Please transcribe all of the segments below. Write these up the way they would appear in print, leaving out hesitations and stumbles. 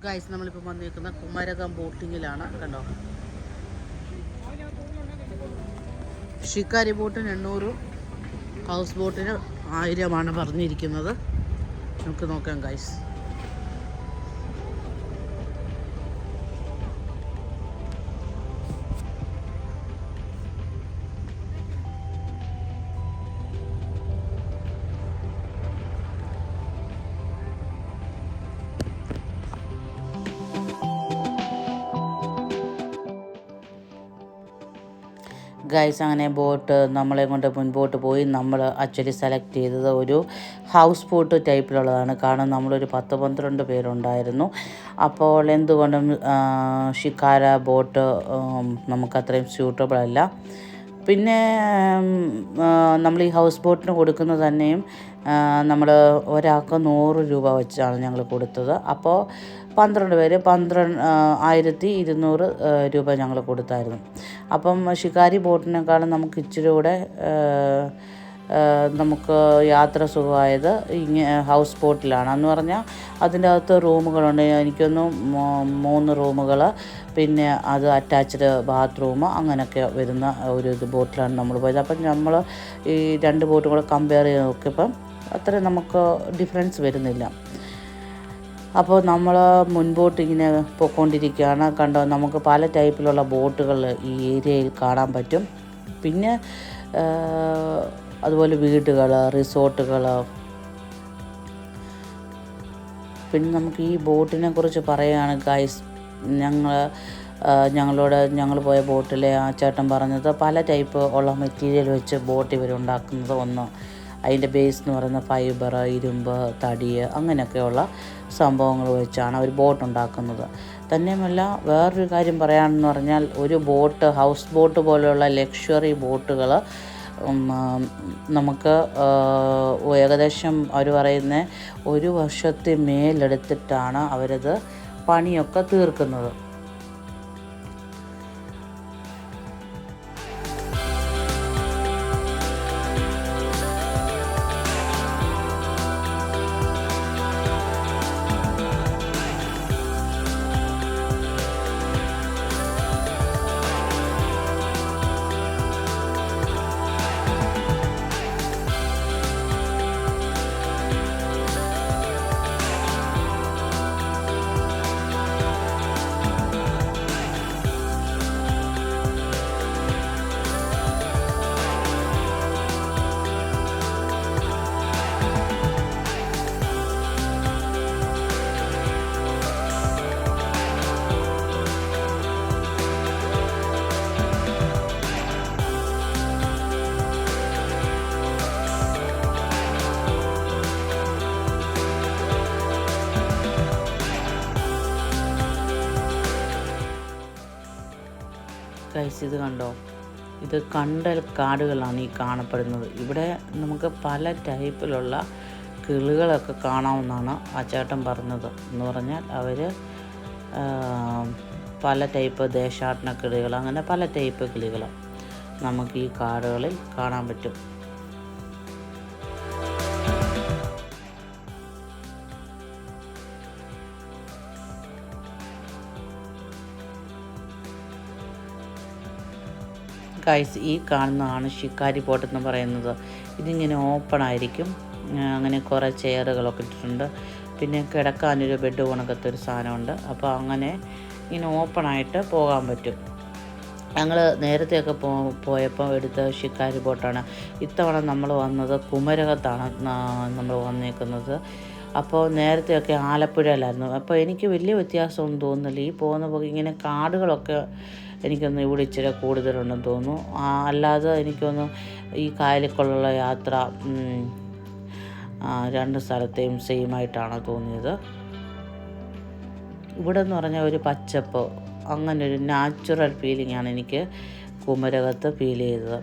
Guys നമ്മളിപ്പോൾ വന്നിരിക്കുന്ന കുമരകം ബോട്ടിങ്ങിലാണ്. കണ്ടോ, ഷിക്കാരി ബോട്ടിന് 800, ഹൗസ് ബോട്ടിന് 1000 പറഞ്ഞിരിക്കുന്നത്. നമുക്ക് നോക്കാം ഗൈസ്. ഗൈസ് അങ്ങനെ ബോട്ട് നമ്മളെ കൊണ്ട് മുൻപോട്ട് പോയി. നമ്മൾ ആക്ച്വലി സെലക്ട് ചെയ്തത് ഒരു ഹൗസ് ബോട്ട് ടൈപ്പിലുള്ളതാണ്. കാരണം നമ്മളൊരു 10-12 പേരുണ്ടായിരുന്നു. അപ്പോൾ എന്തുകൊണ്ടും ഷിക്കാര ബോട്ട് നമുക്കത്രയും സ്യൂട്ടബിൾ അല്ല. പിന്നെ നമ്മൾ ഈ ഹൗസ് ബോട്ടിന് കൊടുക്കുന്നത് തന്നെയും നമ്മൾ ഒരാൾക്ക് 100 രൂപ വെച്ചാണ് ഞങ്ങൾ കൊടുത്തത്. അപ്പോൾ 12 പേര് 12,200 രൂപ ഞങ്ങൾ കൊടുത്തായിരുന്നു. അപ്പം ഷിക്കാരി ബോട്ടിനേക്കാളും നമുക്ക് ഇച്ചിരി കൂടെ നമുക്ക് യാത്ര സുഖമായത് ഹൗസ് ബോട്ടിലാണ്. എന്ന് പറഞ്ഞാൽ അതിൻ്റെ അകത്ത് റൂമുകളുണ്ട്. എനിക്കൊന്ന് 3 റൂമുകൾ, പിന്നെ അത് അറ്റാച്ച്ഡ് ബാത്റൂം അങ്ങനെയൊക്കെ വരുന്ന ഒരു ബോട്ടിലാണ് നമ്മൾ പോയത്. അപ്പം നമ്മൾ ഈ 2 ബോട്ടും കൂടെ കമ്പയർ ചെയ്ത് നോക്കിയപ്പം അത്രയും നമുക്ക് ഡിഫറൻസ് വരുന്നില്ല. അപ്പോൾ നമ്മൾ മുൻപോട്ട് ഇങ്ങനെ പോയിക്കൊണ്ടിരിക്കുകയാണ്. കണ്ടോ, നമുക്ക് പല ടൈപ്പിലുള്ള ബോട്ടുകൾ ഈ ഏരിയയിൽ കാണാൻ പറ്റും. പിന്നെ അതുപോലെ വീടുകൾ, റിസോർട്ടുകൾ. പിന്നെ നമുക്ക് ഈ ബോട്ടിനെ കുറിച്ച് പറയുകയാണ് ഗൈസ്. ഞങ്ങൾ പോയ ബോട്ടിലെ ആ ചേട്ടൻ പറഞ്ഞത് പല ടൈപ്പ് ഉള്ള മെറ്റീരിയൽ വെച്ച് ബോട്ട് ഇവരുണ്ടാക്കുന്നത്. ഒന്ന് അതിൻ്റെ ബേസ് എന്ന് പറയുന്ന ഫൈബർ, ഇരുമ്പ്, തടി അങ്ങനെയൊക്കെയുള്ള സംഭവങ്ങൾ വെച്ചാണ് അവർ ബോട്ട് ഉണ്ടാക്കുന്നത്. തന്നെയുമല്ല വേറൊരു കാര്യം പറയാനെന്ന് പറഞ്ഞാൽ, ഒരു ബോട്ട് ഹൗസ് ബോട്ട് പോലെയുള്ള ലക്ഷറി ബോട്ടുകൾ നമുക്ക് ഏകദേശം അവർ പറയുന്ന 1 വർഷത്തെ മേലെടുത്തിട്ടാണ് അവരത് പണിയൊക്കെ തീർക്കുന്നത്. ഗൈസ് ഇത് കണ്ടോ, ഇത് കണ്ടൽ കാടുകളാണ് ഈ കാണപ്പെടുന്നത്. ഇവിടെ നമുക്ക് പല ടൈപ്പിലുള്ള കിളികളൊക്കെ കാണാവുന്നതാണ് ആ ചേട്ടൻ പറഞ്ഞത്. എന്ന് പറഞ്ഞാൽ അവർ പല ടൈപ്പ് ദേശാടന കിളികൾ, അങ്ങനെ പല ടൈപ്പ് കിളികൾ നമുക്ക് ഈ കാടുകളിൽ കാണാൻ പറ്റും. ഗൈസ് ഈ കാണുന്നതാണ് ഷിക്കാരി ബോട്ട് എന്ന് പറയുന്നത്. ഇതിങ്ങനെ ഓപ്പൺ ആയിരിക്കും. അങ്ങനെ കുറേ ചെയറുകളൊക്കെ ഇട്ടിട്ടുണ്ട്. പിന്നെ കിടക്കാനൊരു ബെഡ് കണക്കത്തെ ഒരു സാധനമുണ്ട്. അപ്പോൾ അങ്ങനെ ഇങ്ങനെ ഓപ്പണായിട്ട് പോകാൻ പറ്റും. ഞങ്ങൾ നേരത്തെയൊക്കെ പോയപ്പോൾ എടുത്ത ഷിക്കാരി ബോട്ടാണ്. ഇത്തവണ നമ്മൾ വന്നത് കുമരകത്താണ് നമ്മൾ വന്നേക്കുന്നത്. അപ്പോൾ നേരത്തെയൊക്കെ ആലപ്പുഴയിലായിരുന്നു. അപ്പോൾ എനിക്ക് വലിയ വ്യത്യാസമൊന്നും തോന്നുന്നില്ല. ഈ പോകുന്ന ഇങ്ങനെ കാടുകളൊക്കെ എനിക്കൊന്ന് ഇവിടെ ഇച്ചിരി കൂടുതലുണ്ടെന്ന് തോന്നുന്നു. അല്ലാതെ എനിക്കൊന്ന് ഈ കായലിക്കുള്ള യാത്ര 2 സ്ഥലത്തെയും സെയിം ആയിട്ടാണ് തോന്നിയത്. ഇവിടെ എന്ന് പറഞ്ഞാൽ ഒരു പച്ചപ്പ്, അങ്ങനെ ഒരു നാച്ചുറൽ ഫീലിംഗാണ് എനിക്ക് കുമരകത്ത് ഫീൽ ചെയ്തത്.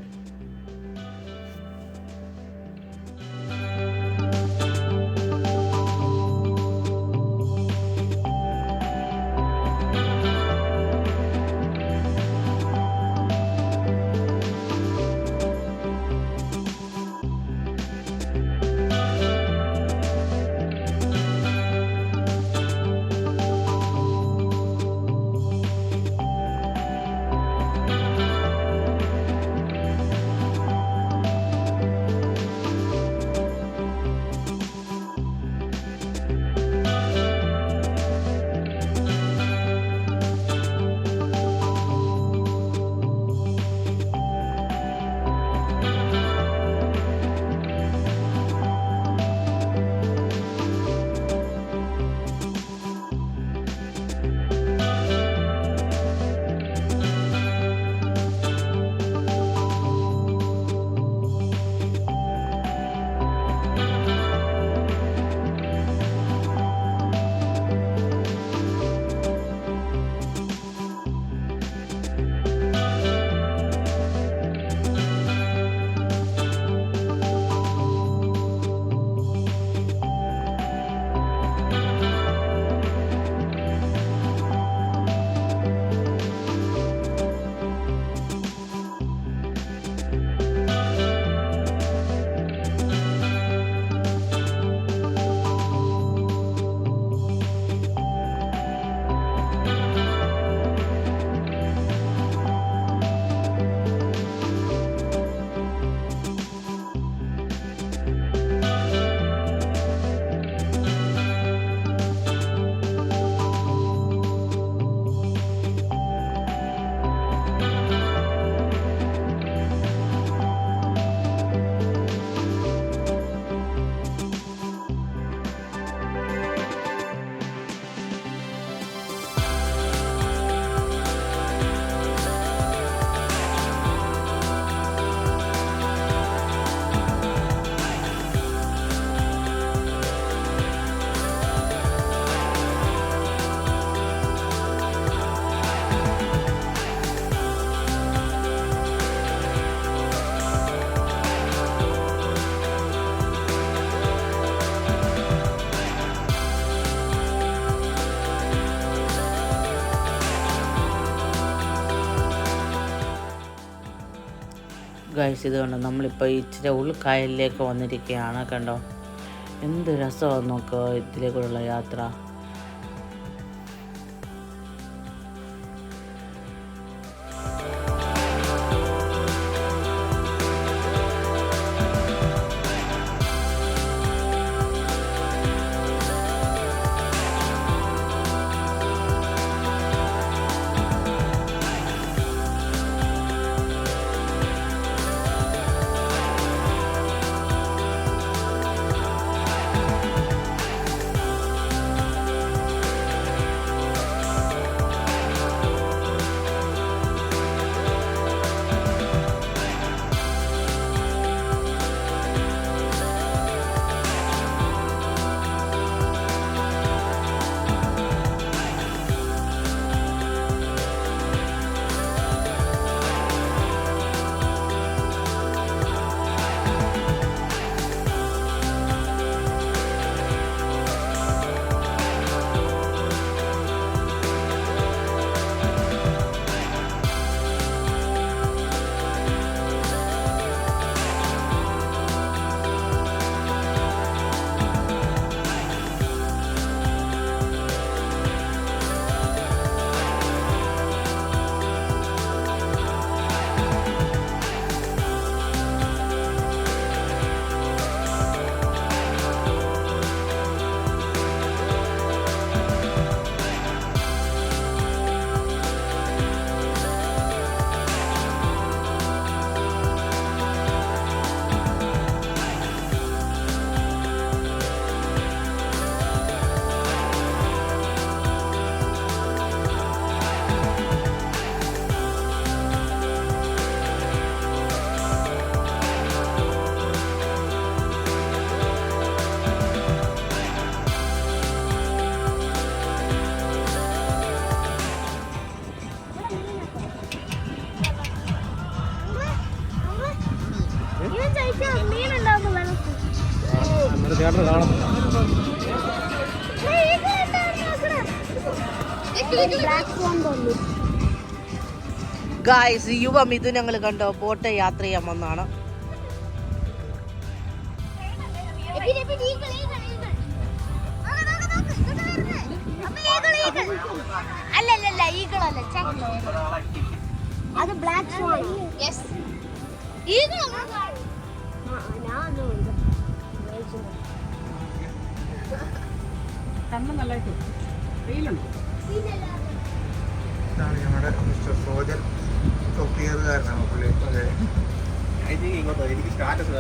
ഗൈസ് ഇത് കണ്ടോ, നമ്മളിപ്പോൾ ഇച്ചിരി ഉൾക്കായലിലേക്ക് വന്നിരിക്കുകയാണ്. കണ്ടോ എന്ത് രസമാണ് നോക്കുക ഇതിലേക്കുള്ള യാത്ര. ഗായ്സ് യുവം ഇത് ഞങ്ങൾ കണ്ടോ ബോട്ട് യാത്ര ചെയ്യാൻ വന്നാണ്. അല്ലല്ല ഈഗിളല്ല അത് ബ്ലാക്ക് സ്വാൻ. യെസ് ഈഗിൾ കണ്ണ് നല്ലതായിട്ട് വെയിലുണ്ടോ? ഇതാണ് ഞങ്ങളുടെ മിസ്റ്റർ സോജൻ തൊപ്പിയറുകാരനാണ് പുള്ളി. I think he got the status